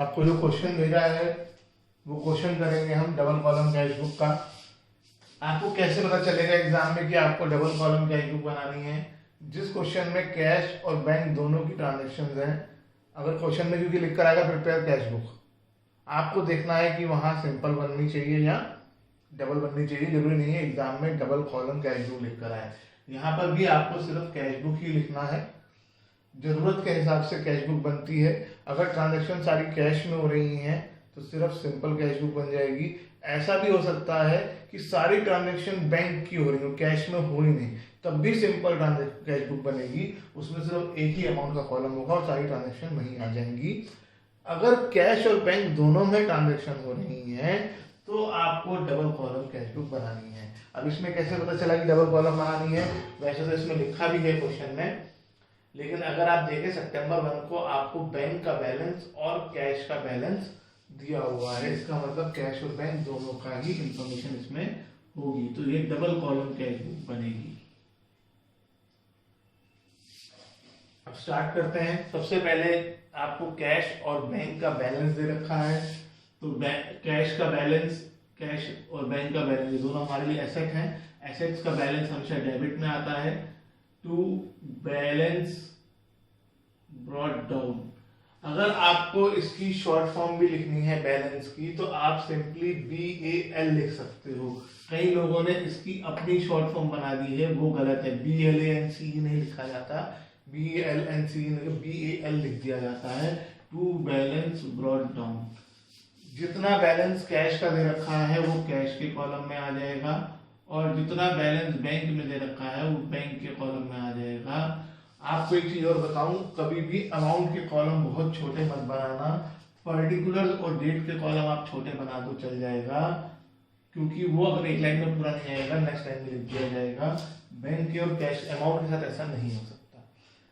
आपको जो क्वेश्चन भेजा है वो क्वेश्चन करेंगे हम डबल कॉलम कैश बुक का। आपको कैसे पता चलेगा एग्जाम में कि आपको डबल कॉलम कैश बुक बनानी है? जिस क्वेश्चन में कैश और बैंक दोनों की ट्रांजेक्शन हैं, अगर क्वेश्चन में क्योंकि लिख कर आएगा प्रिपेयर कैश बुक, आपको देखना है कि वहां सिंपल बननी चाहिए या डबल बननी चाहिए। जरूरी नहीं है एग्जाम में डबल कॉलम कैश बुक लिख कर आए। यहाँ पर भी आपको सिर्फ कैश बुक ही लिखना है, जरूरत के हिसाब से कैश बुक बनती है। अगर ट्रांजेक्शन सारी कैश में हो रही हैं तो सिर्फ सिंपल कैश बुक बन जाएगी। ऐसा भी हो सकता है कि सारी ट्रांजेक्शन बैंक की हो रही हो, कैश में हो ही नहीं, तब भी सिंपल कैश बुक बनेगी। उसमें सिर्फ एक ही अमाउंट का कॉलम होगा और सारी ट्रांजेक्शन वहीं आ जाएंगी। अगर कैश और बैंक दोनों में ट्रांजेक्शन हो रही है तो आपको डबल कॉलम कैश बुक बनानी है। अब इसमें कैसे पता चला कि डबल कॉलम बनानी है? वैसे तो इसमें लिखा भी है क्वेश्चन में, लेकिन अगर आप देखें सितंबर 1 को आपको बैंक का बैलेंस और कैश का बैलेंस दिया हुआ है। इसका मतलब कैश और बैंक दोनों का ही इंफॉर्मेशन इसमें होगी, तो ये डबल कॉलम कैश बुक बनेगी। अब स्टार्ट करते हैं। सबसे पहले आपको कैश और बैंक का बैलेंस दे रखा है, तो कैश का बैलेंस, कैश और बैंक का बैलेंस, ये दोनों हमारे लिए एसेट हैं। एसेट्स का बैलेंस हमेशा डेबिट में आता है। टू बैलेंस ब्रॉट डाउन, अगर आपको इसकी शॉर्ट फॉर्म भी लिखनी है बैलेंस की तो आप सिंपली BAL लिख सकते हो। कई लोगों ने इसकी अपनी शॉर्ट फॉर्म बना दी है, वो गलत है। BLANC नहीं लिखा जाता, BLNC BAL लिख दिया जाता है। टू बैलेंस ब्रॉट डाउन, जितना बैलेंस कैश का दे रखा है वो कैश के कॉलम में आ जाएगा, और जितना बैलेंस बैंक में दे रखा है वो बैंक के कॉलम में आ जाएगा। आपको एक चीज और बताऊं, कभी भी अमाउंट के कॉलम बहुत छोटे मत बनाना। पर्टिकुलर और डेट के कॉलम आप छोटे बना दो, चल जाएगा, क्योंकि वो अगर एक लाइन में पूरा नहीं आएगा नेक्स्ट लाइन में लिख दिया जाएगा। बैंक के और कैश अमाउंट के साथ ऐसा नहीं हो सकता।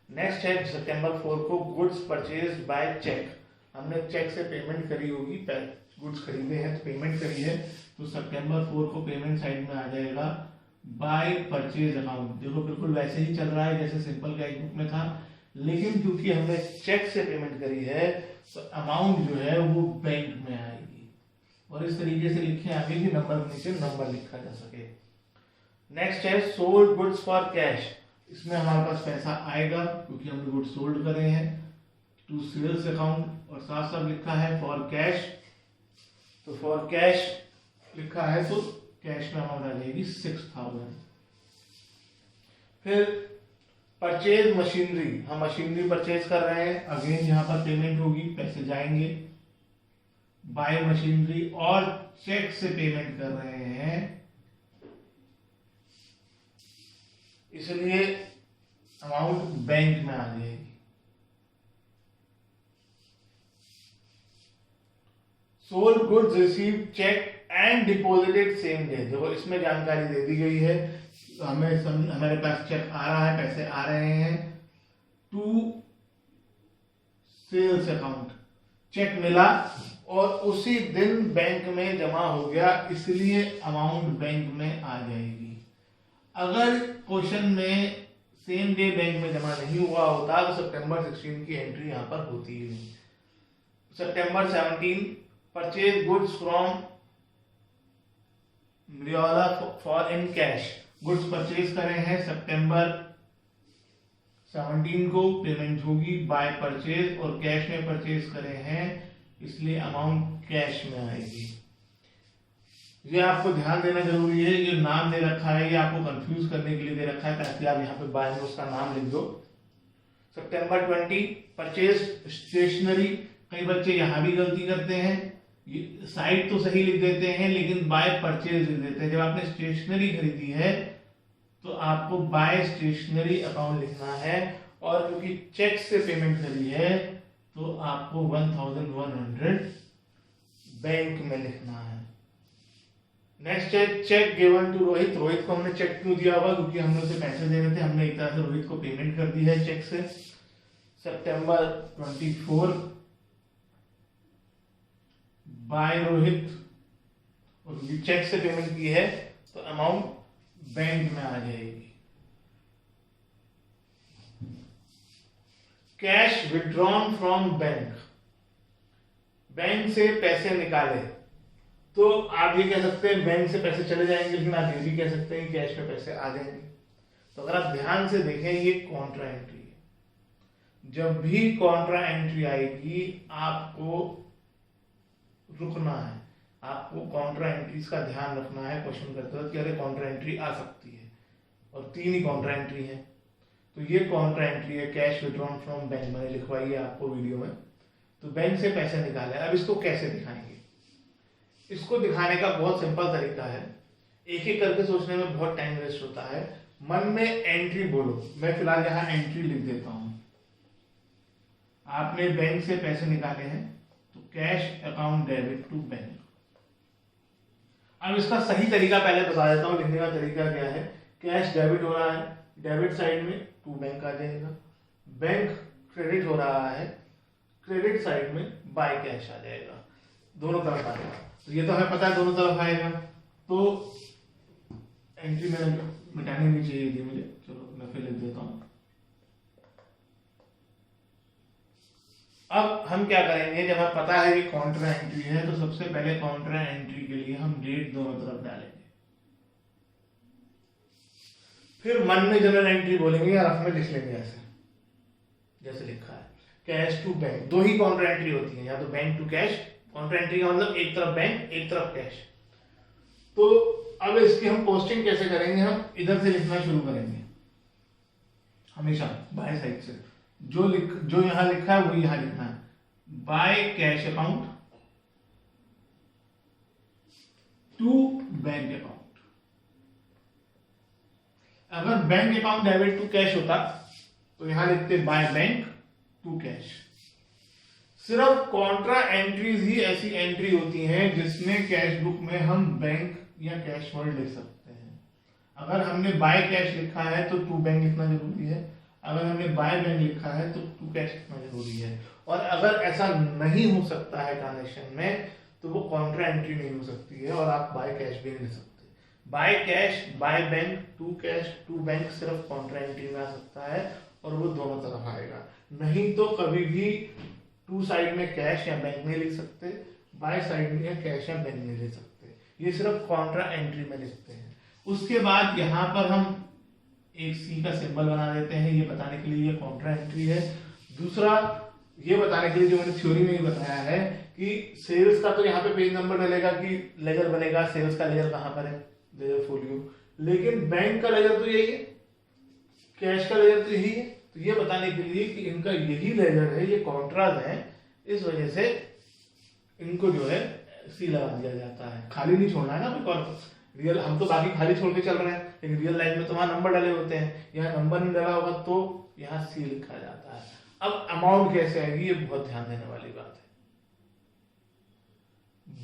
नेक्स्ट है सितंबर 4 को गुड्स परचेज बाय चेक। हमने चेक से पेमेंट करी होगी, गुड्स खरीदे हैं तो पेमेंट करी है, तो सितंबर 4 को पेमेंट साइड में आ जाएगा बाय परचेज अकाउंट। देखो बिल्कुल वैसे ही चल रहा है जैसे सिंपल कैश बुक में था, लेकिन क्योंकि हमने चेक से पेमेंट करी है तो अमाउंट जो है वो बैंक में आएगी। और इस तरीके से लिखे आगे कि नंबर के नीचे नंबर लिखा जा सके। नेक्स्ट है सोल्ड गुड्स फॉर कैश। इसमें हमारे पास पैसा आएगा क्योंकि हमने गुड्स सोल्ड करे हैं। टू सेल्स अकाउंट, और साथ साथ लिखा है फॉर कैश, तो फॉर कैश लिखा है तो कैश में अमाउंट आ जाएगी 6000। फिर परचेज मशीनरी, हम मशीनरी परचेज कर रहे हैं, अगेन यहाँ पर पेमेंट होगी, पैसे जाएंगे। बाय मशीनरी, और चेक से पेमेंट कर रहे हैं इसलिए अमाउंट बैंक में आ जाएगी। Sold goods receive cheque and deposited same day. देखो इसमें जानकारी दे दी गई है, हमारे पास चेक आ रहा है, पैसे आ रहे हैं। टू सेल्स अकाउंट, चेक मिला और उसी दिन बैंक में जमा हो गया, इसलिए अमाउंट बैंक में आ जाएगी। अगर क्वेश्चन में सेम डे बैंक में जमा नहीं हुआ होता तो सितंबर 16 की एंट्री यहां पर होती ही नहीं। सितंबर 17 purchase goods from Miriola for in cash. Goods purchase करे हैं सितंबर 17 को, पेमेंट होगी बाय परचेज, और कैश में परचेज करे हैं इसलिए अमाउंट कैश में आएगी। ये आपको ध्यान देना जरूरी है, ये नाम दे रखा है ये आपको कंफ्यूज करने के लिए दे रखा है, ताकि आप यहाँ पे बाय में उसका नाम लिख दो। सितंबर 20 परचेज स्टेशनरी। कई बच्चे यहाँ भी गलती करते हैं, साइट तो सही लिख देते हैं लेकिन बाय परचेज लिख देते हैं। जब आपने स्टेशनरी खरीदी है तो आपको बाय स्टेशनरी अकाउंट लिखना है, और क्योंकि चेक से पेमेंट करी है तो आपको 1100 बैंक में लिखना है। नेक्स्ट है cheque given to Rohit. Rohit को हमने चेक क्यों दिया हुआ? क्योंकि हमने उसे पैसे देने थे, हमने एक तरह से रोहित को पेमेंट कर दी है चेक से। सितंबर 24 बाय रोहित, और चेक से पेमेंट की है तो अमाउंट बैंक में आ जाएगी। Cash withdrawn from bank, bank से पैसे निकाले तो आप ये कह सकते हैं बैंक से पैसे चले जाएंगे, लेकिन आप ये भी कह सकते हैं कि कैश में पैसे आ जाएंगे। तो अगर आप ध्यान से देखें, ये कॉन्ट्रा एंट्री है। जब भी कॉन्ट्रा एंट्री आएगी आपको रुकना है, आपको कॉन्ट्रा एंट्रीज का ध्यान रखना है क्वेश्चन करते वक्त कि अरे कॉन्ट्रा एंट्री आ सकती है, और 3 ही कॉन्ट्रा एंट्री है। तो ये कॉन्ट्रा एंट्री है, कैश विड्रॉन फ्रॉम बैंक, मैंने लिखवाई है आपको वीडियो में। तो बैंक से पैसे निकाले। अब इसको कैसे दिखाएंगे? इसको दिखाने का बहुत सिंपल तरीका है, एक एक करके सोचने में बहुत टाइम वेस्ट होता है। मन में एंट्री बोलो, मैं फिलहाल यहाँ एंट्री लिख देता हूं। आपने बैंक से पैसे निकाले हैं तो cash account debit to bank. अब इसका सही तरीका पहले बता देता हूं, लिखने का तरीका क्या है। कैश डेबिट हो रहा है, डेबिट साइड में टू बैंक आ जाएगा। बैंक क्रेडिट हो रहा है, क्रेडिट साइड में बाय कैश आ जाएगा, दोनों तरफ आएगा। तो ये तो हमें पता है दोनों तरफ आएगा। तो एंट्री मैंने मिटानी नहीं चाहिए थी मुझे, चलो मैं फिर लिख देता हूं। अब हम क्या करेंगे, जब हमें पता है कि कॉन्ट्रा एंट्री है तो सबसे पहले कॉन्ट्रा एंट्री के लिए हम डेट दोनों तरफ डालेंगे। फिर मन में जनरल एंट्री बोलेंगे या रफ में लिख लेंगे ऐसे जैसे लिखा है, कैश टू बैंक। 2 ही कॉन्ट्रा एंट्री होती है, या तो bank to cash. Contra entry का मतलब एक तरफ बैंक एक तरफ कैश। तो अब इसकी हम पोस्टिंग कैसे करेंगे, हम इधर से लिखना शुरू करेंगे हमेशा बाय साइड से। जो यहां लिखा है वो यहां लिखना है, by cash account to bank account. अगर bank account debit to cash होता तो यहां लिखते बाय बैंक टू कैश। सिर्फ कॉन्ट्रा एंट्रीज ही ऐसी एंट्री होती हैं जिसमें कैश बुक में हम बैंक या कैश वर्ड लिख सकते हैं। अगर हमने बाय कैश लिखा है तो टू बैंक लिखना जरूरी है, अगर हमने बाय बैंक लिखा है तो टू कैश लिखना जरूरी है। और अगर ऐसा नहीं हो सकता है ट्रांजेक्शन में तो वो कॉन्ट्रा एंट्री नहीं हो सकती है, और आप बाय कैश भी नहीं लिख सकते। By cash, by bank, to cash, to bank सिर्फ कॉन्ट्रा एंट्री में आ सकता है, और वो दोनों तरफ आएगा। नहीं तो कभी भी टू साइड में कैश या बैंक नहीं लिख सकते, बाय साइड में कैश या बैंक नहीं लिख सकते। ये सिर्फ कॉन्ट्रा एंट्री में लिखते हैं। उसके बाद यहाँ पर हम एक सी का सिंबल बना देते हैं, ये बताने के लिए ये कॉन्ट्रा एंट्री है। दूसरा ये बताने के लिए जो मैंने थ्योरी में ही बताया है कि सेल्स का तो यहाँ पे पेज नंबर डलेगा कि लेजर बनेगा, सेल्स का लेजर कहाँ पर है, लेजर फोलियो। लेकिन बैंक का लेजर तो यही है, कैश का लेजर तो यही है। तो ये बताने के लिए कि इनका यही लेजर है, ये कॉन्ट्राज है, इस वजह से इनको जो है सी लगा दिया जाता है। खाली नहीं छोड़ना है ना, बिकॉज रियल हम तो बाकी खाली छोड़ के चल रहे हैं, लेकिन रियल लाइफ में तो वहां नंबर डले होते हैं, यहाँ नंबर नहीं डला होगा तो यहाँ सी लिखा जाता है। अब अमाउंट कैसे आएगी, ये बहुत ध्यान देने वाली बात है।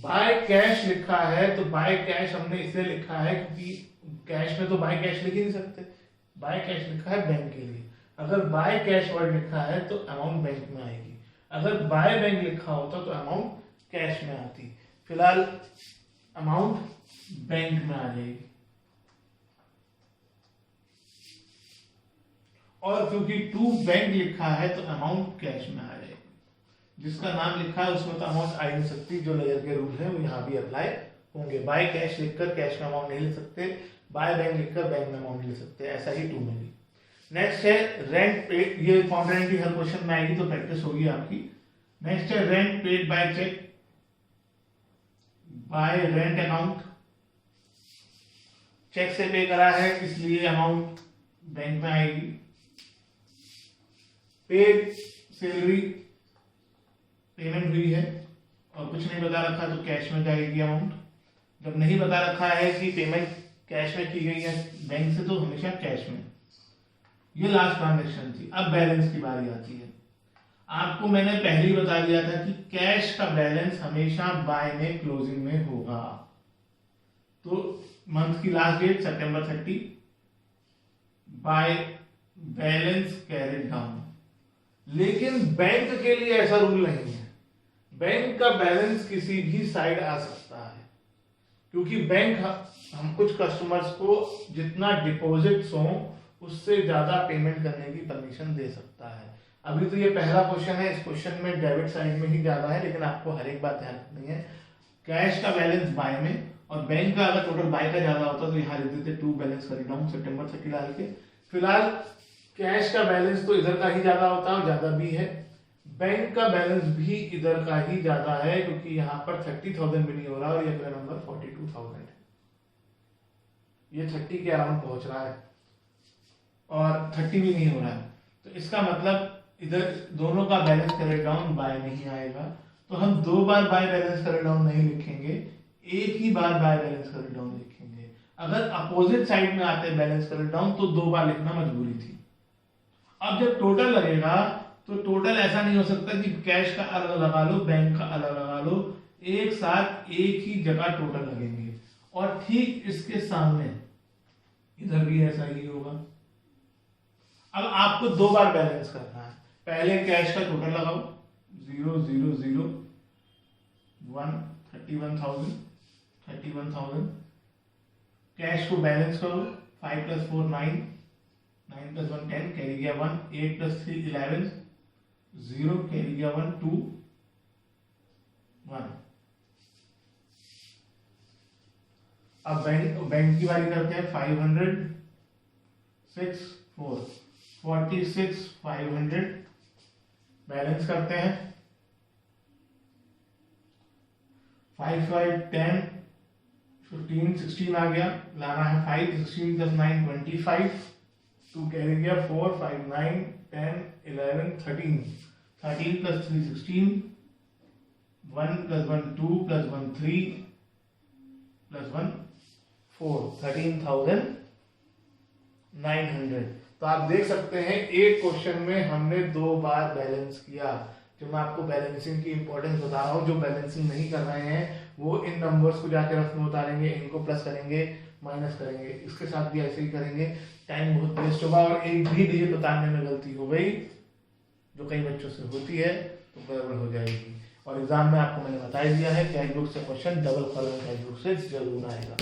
बाय कैश लिखा है तो बाय कैश हमने इसलिए लिखा है क्योंकि कैश में तो बाय कैश लिख ही नहीं सकते, बाय कैश लिखा है बैंक के लिए। अगर बाय कैश वर्ड लिखा है तो अमाउंट बैंक में आएगी, अगर बाय बैंक लिखा होता तो अमाउंट कैश में आती। फिलहाल अमाउंट बैंक में आ जाएगी, और क्योंकि टू बैंक लिखा है तो अमाउंट कैश में आ जाएगी। जिसका नाम लिखा है उसमें तो अमाउंट आ ही नहीं सकती, जो लेजर के रूल है वो यहाँ भी अप्लाई होंगे। बाय कैश लिखकर कैश में अमाउंट नहीं लिख सकते, बाय बैंक लिखकर बैंक में अमाउंट लिख सकते, ऐसा ही टू में भी। नेक्स्ट है रेंट पेड, ये कॉन्ट्रा एंट्री हर क्वेश्चन में आएगी तो प्रैक्टिस होगी आपकी। नेक्स्ट है rent paid by cheque, by rent account. Cheque से पे करा है इसलिए अमाउंट बैंक में आएगी। पेड सैलरी, पेमेंट हुई है और कुछ नहीं बता रखा तो कैश में जाएगी अमाउंट। जब नहीं बता रखा है कि पेमेंट कैश में की गई है बैंक से तो हमेशा कैश में। ये लास्ट ट्रांजेक्शन थी। अब बैलेंस की बारी आती है। आपको मैंने पहले ही बता दिया था कि कैश का बैलेंस हमेशा बाय में क्लोजिंग में होगा। तो मंथ की लास्ट डेट सितंबर 30, बाय बैलेंस कैरिड डाउन। लेकिन बैंक के लिए ऐसा रूल नहीं है, बैंक का बैलेंस किसी भी साइड आ सकता है, क्योंकि बैंक हम कुछ कस्टमर्स को जितना डिपॉजिट्स हो उससे ज्यादा पेमेंट करने की परमिशन दे सकता है। अभी तो ये पहला क्वेश्चन है, इस क्वेश्चन में डेबिट साइड में ही ज्यादा है, लेकिन आपको हर एक बात ध्यान रखनी है। कैश का बैलेंस बाय में और बैंक का अगर टोटल बाय का ज्यादा होता तो यहाँ लिख देते टू बैलेंस कर डाउन सितंबर 30 डाल के। फिलहाल कैश का बैलेंस तो इधर का ही ज्यादा होता है और ज्यादा भी है, बैंक का बैलेंस भी इधर का ही ज्यादा है, क्योंकि यहाँ पर 30,000 भी नहीं हो रहा और ये अगला नंबर 42,000 है, ये 30 के अराउंड पहुंच रहा है और 30 भी नहीं हो रहा है। तो इसका मतलब इधर दोनों का बैलेंस करेक्ट डाउन बाय नहीं आएगा, तो हम दो बार बाय बैलेंस करेक्ट डाउन नहीं लिखेंगे, एक ही बार बाय बैलेंस करेक्ट डाउन लिखेंगे। अगर अपोजिट साइड में आते बैलेंस करेक्ट डाउन तो दो बार लिखना मजबूरी थी। अब जब टोटल लगेगा तो टोटल ऐसा नहीं हो सकता कि कैश का अलग लगा लो बैंक का अलग लगा लो, एक साथ एक ही जगह टोटल लगेंगे। और ठीक इसके सामने इधर भी ऐसा ही होगा। अब आपको दो बार बैलेंस करना है, पहले कैश का टोटल लगाओ 0 0 0 1 31,000 कैश को बैलेंस करो 5 + 4 9 9 + 1 10 कैरी गया 1 8 + 3 11 0 कैरी गया 1 2 1। अब बैंक की बारी करते हैं 500 6 4 46 500 बैलेंस करते हैं 5 5 10 15 16 आ गया, लाना है 5 16 + 9 25 2 कैरी गया 4 5 9 10 11 13 13 + 3 16 1 + 1 2 + 1 3 + 1 4 13,900। तो आप देख सकते हैं एक क्वेश्चन में हमने दो बार बैलेंस किया। जो मैं आपको बैलेंसिंग की इंपॉर्टेंस बता रहा हूँ, जो बैलेंसिंग नहीं कर रहे हैं वो इन नंबर्स को जाके रफ में उतारेंगे, इनको प्लस करेंगे माइनस करेंगे, इसके साथ भी ऐसे ही करेंगे, टाइम बहुत वेस्ट होगा और एक भी डिजिट उतारने में गलती हो गई जो कई बच्चों से होती है तो गड़बड़ हो जाएगी। और एग्जाम में आपको मैंने बता दिया है कैश बुक से question double column cash book से जरूर आएगा।